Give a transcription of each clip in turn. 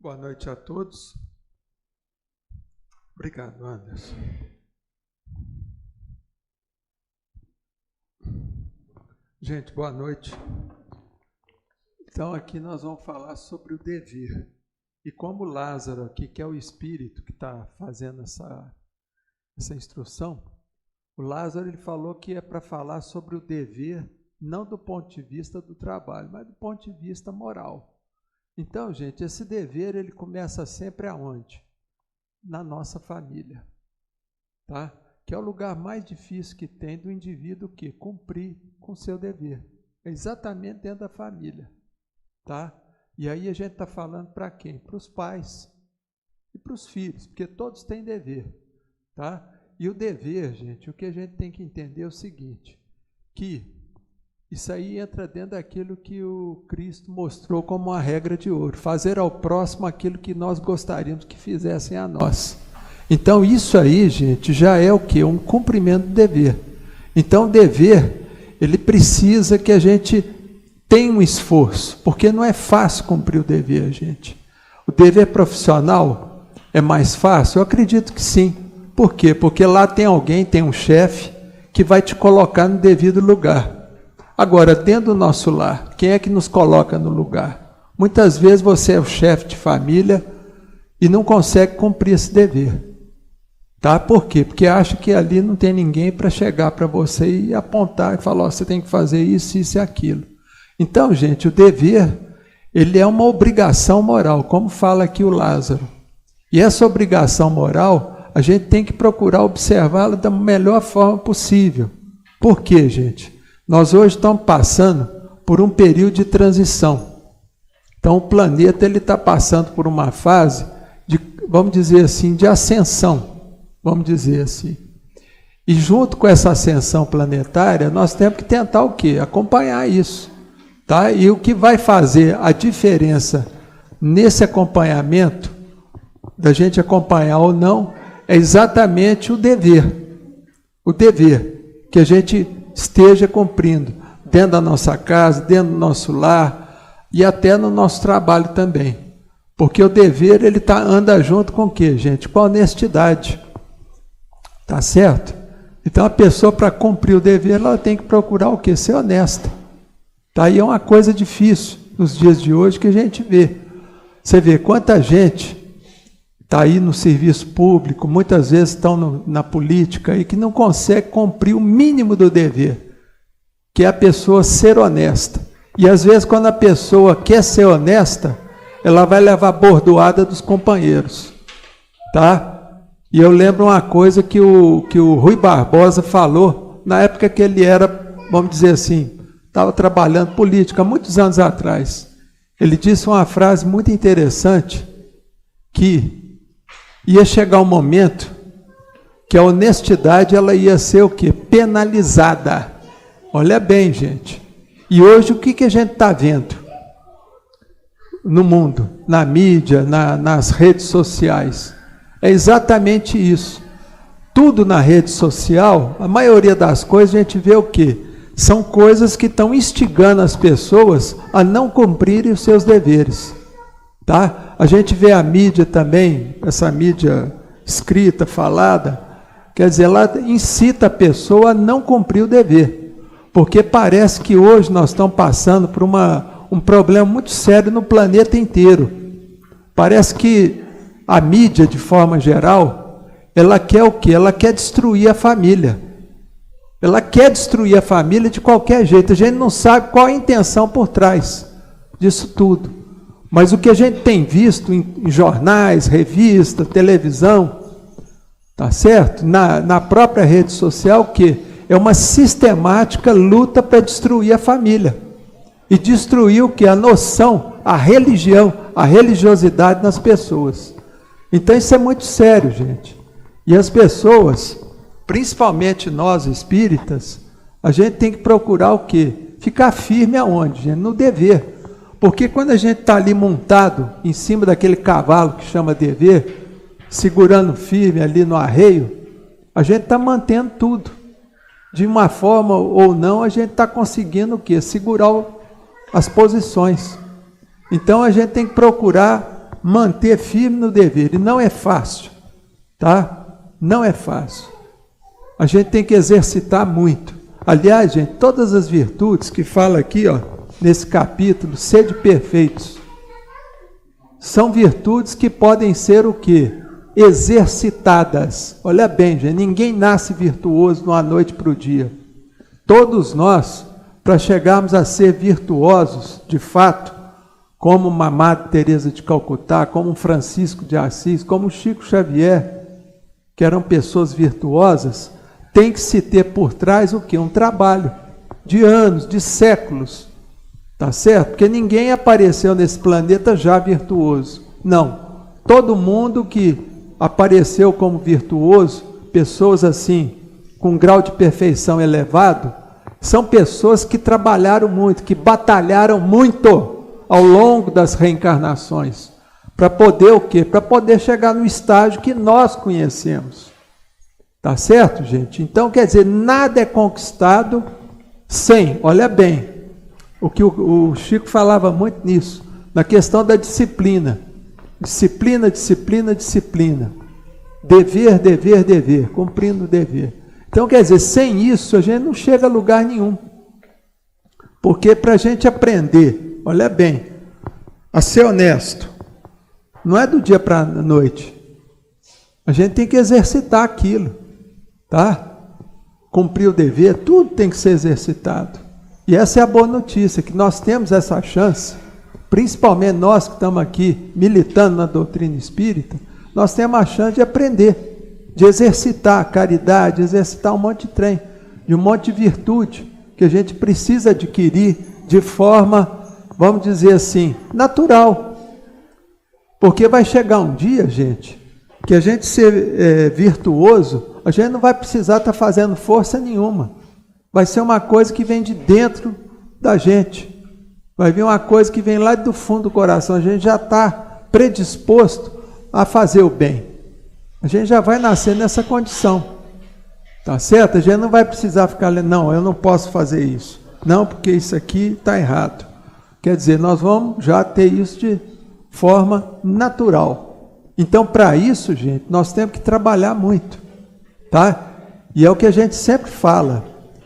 Boa noite a todos. Obrigado, Anderson. Gente, boa noite. Então, aqui nós vamos falar sobre o dever. E como Lázaro aqui, que é o espírito que está fazendo essa instrução, o Lázaro ele falou que é para falar sobre o dever, não do ponto de vista do trabalho, mas do ponto de vista moral. Então, gente, esse dever ele começa sempre aonde? Na nossa família, tá? Que é o lugar mais difícil que tem do indivíduo que cumprir com o seu dever. É exatamente dentro da família, tá? E aí a gente está falando para quem? Para os pais e para os filhos, porque todos têm dever, tá? E o dever, gente, o que a gente tem que entender é o seguinte, que isso aí entra dentro daquilo que o Cristo mostrou como uma regra de ouro, fazer ao próximo aquilo que nós gostaríamos que fizessem a nós. Então isso aí, gente, já é o quê? Um cumprimento do dever. Então o dever, ele precisa que a gente tenha um esforço, porque não é fácil cumprir o dever, gente. O dever profissional é mais fácil? Eu acredito que sim. Por quê? Porque lá tem alguém, tem um chefe, que vai te colocar no devido lugar. Agora, dentro do nosso lar, quem é que nos coloca no lugar? Muitas vezes você é o chefe de família e não consegue cumprir esse dever. Tá? Por quê? Porque acha que ali não tem ninguém para chegar para você e apontar e falar, você tem que fazer isso, isso e aquilo. Então, gente, o dever, ele é uma obrigação moral, como fala aqui o Lázaro. E essa obrigação moral, a gente tem que procurar observá-la da melhor forma possível. Por quê, gente? Nós hoje estamos passando por um período de transição. Então, o planeta está passando por uma fase de, vamos dizer assim, de ascensão, vamos dizer assim. E junto com essa ascensão planetária, nós temos que tentar o quê? Acompanhar isso. Tá? E o que vai fazer a diferença nesse acompanhamento, da gente acompanhar ou não, é exatamente o dever. O dever que a gente esteja cumprindo dentro da nossa casa, dentro do nosso lar e até no nosso trabalho também. Porque o dever, ele anda junto com o quê, gente? Com a honestidade. Tá certo? Então, a pessoa, para cumprir o dever, ela tem que procurar o quê? Ser honesta. Tá? E é uma coisa difícil nos dias de hoje que a gente vê. Você vê quanta gente está aí no serviço público, muitas vezes estão na política e que não consegue cumprir o mínimo do dever, que é a pessoa ser honesta. E às vezes quando a pessoa quer ser honesta, ela vai levar bordoada dos companheiros, tá? E eu lembro uma coisa que o Rui Barbosa falou, na época que ele era, vamos dizer assim, estava trabalhando política, muitos anos atrás. Ele disse uma frase muito interessante, que ia chegar um momento que a honestidade ela ia ser o quê? Penalizada. Olha bem, gente. E hoje o que a gente está vendo no mundo, na mídia, nas redes sociais? É exatamente isso. Tudo na rede social, a maioria das coisas a gente vê o quê? São coisas que estão instigando as pessoas a não cumprirem os seus deveres. Tá? A gente vê a mídia também, essa mídia escrita, falada, quer dizer, ela incita a pessoa a não cumprir o dever, porque parece que hoje nós estamos passando por um problema muito sério no planeta inteiro. Parece que a mídia, de forma geral, ela quer o quê? Ela quer destruir a família. Ela quer destruir a família de qualquer jeito. A gente não sabe qual a intenção por trás disso tudo. Mas o que a gente tem visto em jornais, revistas, televisão, tá certo? Na própria rede social, o quê? É uma sistemática luta para destruir a família. E destruir o quê? A noção, a religião, a religiosidade nas pessoas. Então isso é muito sério, gente. E as pessoas, principalmente nós espíritas, a gente tem que procurar o quê? Ficar firme aonde, gente? No dever. Porque quando a gente está ali montado em cima daquele cavalo que chama dever, segurando firme ali no arreio, a gente está mantendo tudo. De uma forma ou não, a gente está conseguindo o quê? Segurar as posições. Então a gente tem que procurar manter firme no dever. E não é fácil, tá? Não é fácil. A gente tem que exercitar muito. Aliás, gente, todas as virtudes que fala aqui, ó, nesse capítulo, sede perfeitos, são virtudes que podem ser o quê? Exercitadas. Olha bem, gente, ninguém nasce virtuoso de uma noite para o dia. Todos nós, para chegarmos a ser virtuosos, de fato, como uma Madre Teresa de Calcutá, como um Francisco de Assis, como Chico Xavier, que eram pessoas virtuosas, tem que se ter por trás o quê? Um trabalho de anos, de séculos, tá certo? Porque ninguém apareceu nesse planeta já virtuoso. Não. Todo mundo que apareceu como virtuoso, pessoas assim, com um grau de perfeição elevado, são pessoas que trabalharam muito, que batalharam muito ao longo das reencarnações, para poder o quê? Para poder chegar no estágio que nós conhecemos. Tá certo, gente? Então, quer dizer, nada é conquistado sem, olha bem, o que o Chico falava muito nisso, na questão da disciplina. Disciplina, disciplina, disciplina. Dever, dever, dever, cumprindo o dever. Então, quer dizer, sem isso a gente não chega a lugar nenhum. Porque para a gente aprender, olha bem, a ser honesto, não é do dia para a noite. A gente tem que exercitar aquilo, tá? Cumprir o dever, tudo tem que ser exercitado. E essa é a boa notícia, que nós temos essa chance, principalmente nós que estamos aqui militando na doutrina espírita, nós temos a chance de aprender, de exercitar a caridade, de exercitar um monte de trem, de um monte de virtude, que a gente precisa adquirir de forma, vamos dizer assim, natural. Porque vai chegar um dia, gente, que a gente ser virtuoso, a gente não vai precisar estar fazendo força nenhuma. Vai ser uma coisa que vem de dentro da gente. Vai vir uma coisa que vem lá do fundo do coração. A gente já está predisposto a fazer o bem. A gente já vai nascer nessa condição. Tá certo? A gente não vai precisar ficar lendo, não, eu não posso fazer isso. Não, porque isso aqui está errado. Quer dizer, nós vamos já ter isso de forma natural. Então, para isso, gente, nós temos que trabalhar muito. Tá? E é o que a gente sempre fala,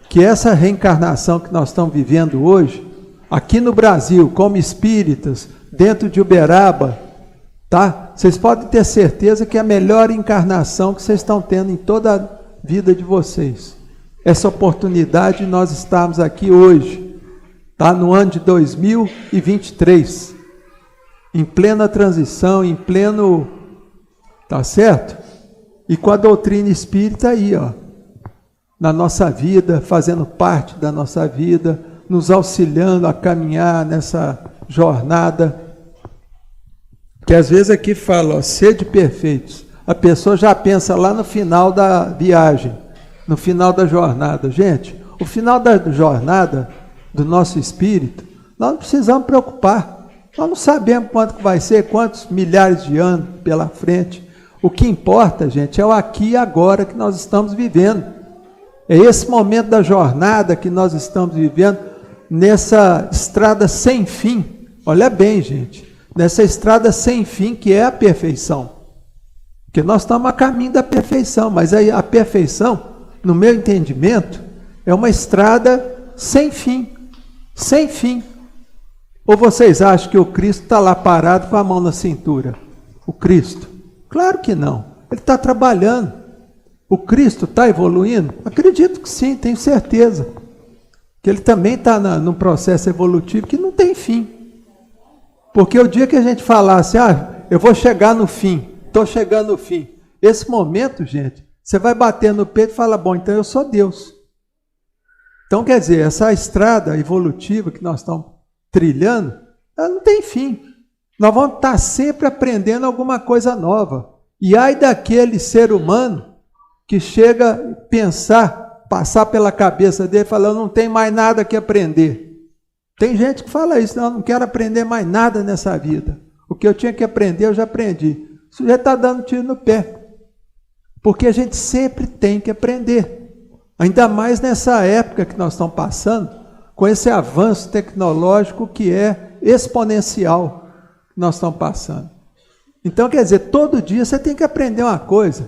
que essa reencarnação que nós estamos vivendo hoje, aqui no Brasil, como espíritas, dentro de Uberaba, tá? Vocês podem ter certeza que é a melhor encarnação que vocês estão tendo em toda a vida de vocês. Essa oportunidade de nós estarmos aqui hoje, tá? No ano de 2023, em plena transição, em pleno, tá certo? E com a doutrina espírita aí, ó, na nossa vida, fazendo parte da nossa vida, nos auxiliando a caminhar nessa jornada, que às vezes aqui fala, ó, sede perfeitos. A pessoa já pensa lá no final da viagem, no final da jornada. Gente, o final da jornada do nosso espírito, nós não precisamos preocupar. Nós não sabemos quanto vai ser, quantos milhares de anos pela frente. O que importa, gente, é o aqui e agora que nós estamos vivendo. É esse momento da jornada que nós estamos vivendo, nessa estrada sem fim. Olha bem, gente, nessa estrada sem fim que é a perfeição. Porque nós estamos a caminho da perfeição, mas aí a perfeição, no meu entendimento, é uma estrada sem fim. Sem fim. Ou vocês acham que o Cristo está lá parado com a mão na cintura? O Cristo? Claro que não. Ele está trabalhando. O Cristo está evoluindo? Acredito que sim, tenho certeza. Que ele também está num processo evolutivo que não tem fim. Porque o dia que a gente falasse, eu vou chegar no fim, estou chegando no fim. Esse momento, gente, você vai bater no peito e fala, bom, então eu sou Deus. Então, quer dizer, essa estrada evolutiva que nós estamos trilhando, ela não tem fim. Nós vamos estar sempre aprendendo alguma coisa nova. E ai daquele ser humano que chega a pensar, passar pela cabeça dele, falando, não tem mais nada que aprender. Tem gente que fala isso, não quero aprender mais nada nessa vida. O que eu tinha que aprender, eu já aprendi. O sujeito está dando tiro no pé. Porque a gente sempre tem que aprender. Ainda mais nessa época que nós estamos passando, com esse avanço tecnológico que é exponencial que nós estamos passando. Então, quer dizer, todo dia você tem que aprender uma coisa,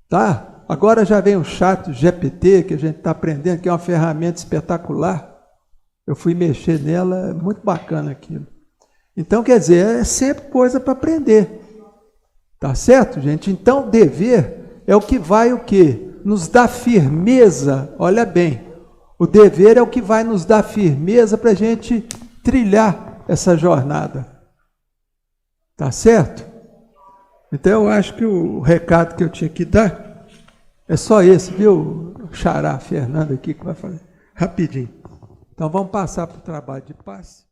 tá? Agora já vem o chat GPT, que a gente está aprendendo, que é uma ferramenta espetacular. Eu fui mexer nela, é muito bacana aquilo. Então, quer dizer, é sempre coisa para aprender. Tá certo, gente? Então, dever é o que vai o quê? Nos dar firmeza, olha bem. O dever é o que vai nos dar firmeza para a gente trilhar essa jornada. Tá certo? Então, eu acho que o recado que eu tinha que dar é só esse, viu? O Xará Fernando aqui que vai fazer. Rapidinho. Então, vamos passar para o trabalho de passe.